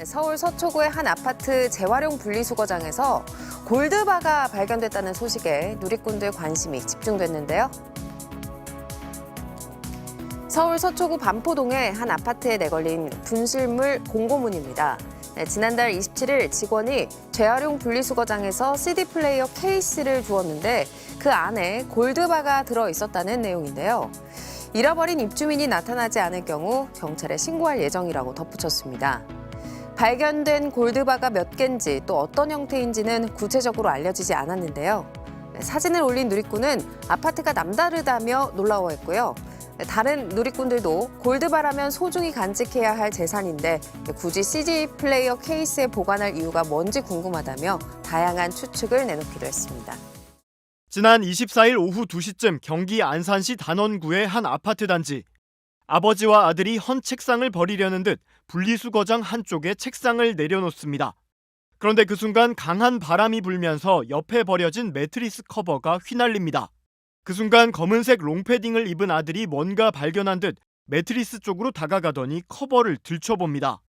서울 서초구의 한 아파트 재활용 분리수거장에서 골드바가 발견됐다는 소식에 누리꾼들 관심이 집중됐는데요. 서울 서초구 반포동의 한 아파트에 내걸린 분실물 공고문입니다. 지난달 27일 직원이 재활용 분리수거장에서 CD 플레이어 케이스를 주었는데 그 안에 골드바가 들어있었다는 내용인데요. 잃어버린 입주민이 나타나지 않을 경우 경찰에 신고할 예정이라고 덧붙였습니다. 발견된 골드바가 몇 개인지 또 어떤 형태인지는 구체적으로 알려지지 않았는데요. 사진을 올린 누리꾼은 아파트가 남다르다며 놀라워했고요. 다른 누리꾼들도 골드바라면 소중히 간직해야 할 재산인데 굳이 CD 플레이어 케이스에 보관할 이유가 뭔지 궁금하다며 다양한 추측을 내놓기도 했습니다. 지난 24일 오후 2시쯤 경기 안산시 단원구의 한 아파트 단지. 아버지와 아들이 헌 책상을 버리려는 듯 분리수거장 한쪽에 책상을 내려놓습니다. 그런데 그 순간 강한 바람이 불면서 옆에 버려진 매트리스 커버가 휘날립니다. 그 순간 검은색 롱패딩을 입은 아들이 뭔가 발견한 듯 매트리스 쪽으로 다가가더니 커버를 들춰봅니다.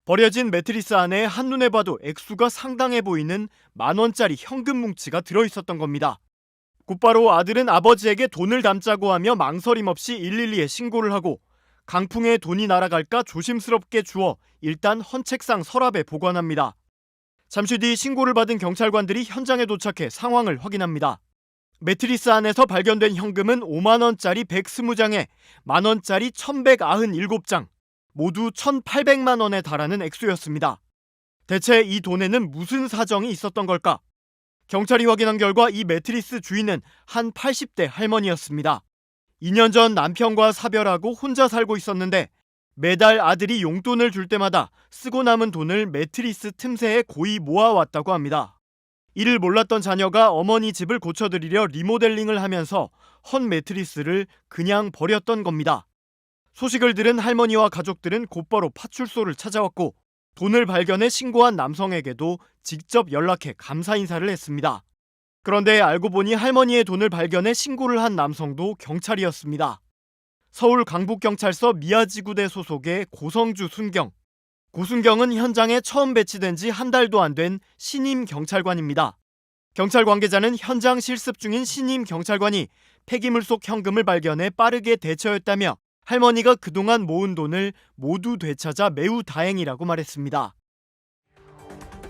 버려진 매트리스 안에 한눈에 봐도 액수가 상당해 보이는 10,000원짜리 현금 뭉치가 들어있었던 겁니다. 곧바로 아들은 아버지에게 돈을 담자고 하며 망설임 없이 112에 신고를 하고 강풍에 돈이 날아갈까 조심스럽게 주워 일단 헌 책상 서랍에 보관합니다. 잠시 뒤 신고를 받은 경찰관들이 현장에 도착해 상황을 확인합니다. 매트리스 안에서 발견된 현금은 50,000원짜리 120장에 10,000원짜리 1,197장, 모두 1,800만 원에 달하는 액수였습니다. 대체 이 돈에는 무슨 사정이 있었던 걸까? 경찰이 확인한 결과 이 매트리스 주인은 한 80대 할머니였습니다. 2년 전 남편과 사별하고 혼자 살고 있었는데 매달 아들이 용돈을 줄 때마다 쓰고 남은 돈을 매트리스 틈새에 고이 모아왔다고 합니다. 이를 몰랐던 자녀가 어머니 집을 고쳐드리려 리모델링을 하면서 헌 매트리스를 그냥 버렸던 겁니다. 소식을 들은 할머니와 가족들은 곧바로 파출소를 찾아왔고 돈을 발견해 신고한 남성에게도 직접 연락해 감사 인사를 했습니다. 그런데 알고 보니 할머니의 돈을 발견해 신고를 한 남성도 경찰이었습니다. 서울 강북경찰서 미아지구대 소속의 고성주 순경. 고순경은 현장에 처음 배치된 지 한 달도 안 된 신임 경찰관입니다. 경찰 관계자는 현장 실습 중인 신임 경찰관이 폐기물 속 현금을 발견해 빠르게 대처했다며 할머니가 그동안 모은 돈을 모두 되찾아 매우 다행이라고 말했습니다.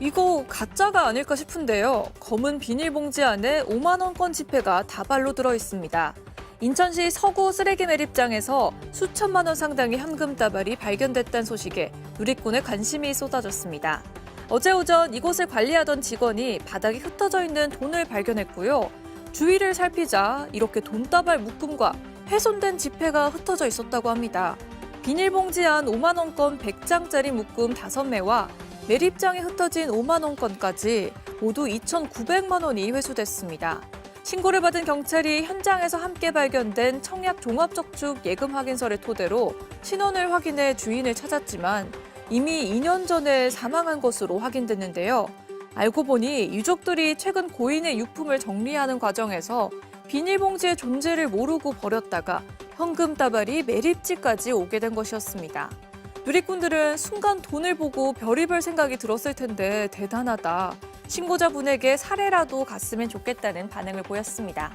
이거 가짜가 아닐까 싶은데요. 검은 비닐봉지 안에 5만 원권 지폐가 다발로 들어있습니다. 인천시 서구 쓰레기 매립장에서 수천만 원 상당의 현금 다발이 발견됐다는 소식에 누리꾼의 관심이 쏟아졌습니다. 어제 오전 이곳을 관리하던 직원이 바닥에 흩어져 있는 돈을 발견했고요. 주위를 살피자 이렇게 돈다발 묶음과 훼손된 지폐가 흩어져 있었다고 합니다. 비닐봉지 안 5만 원권 100장짜리 묶음 5매와 매립장에 흩어진 5만 원권까지 모두 2,900만 원이 회수됐습니다. 신고를 받은 경찰이 현장에서 함께 발견된 청약 종합저축 예금 확인서를 토대로 신원을 확인해 주인을 찾았지만 이미 2년 전에 사망한 것으로 확인됐는데요. 알고 보니 유족들이 최근 고인의 유품을 정리하는 과정에서 비닐봉지의 존재를 모르고 버렸다가 현금 다발이 매립지까지 오게 된 것이었습니다. 누리꾼들은 순간 돈을 보고 별의별 생각이 들었을 텐데 대단하다. 신고자분에게 사례라도 갔으면 좋겠다는 반응을 보였습니다.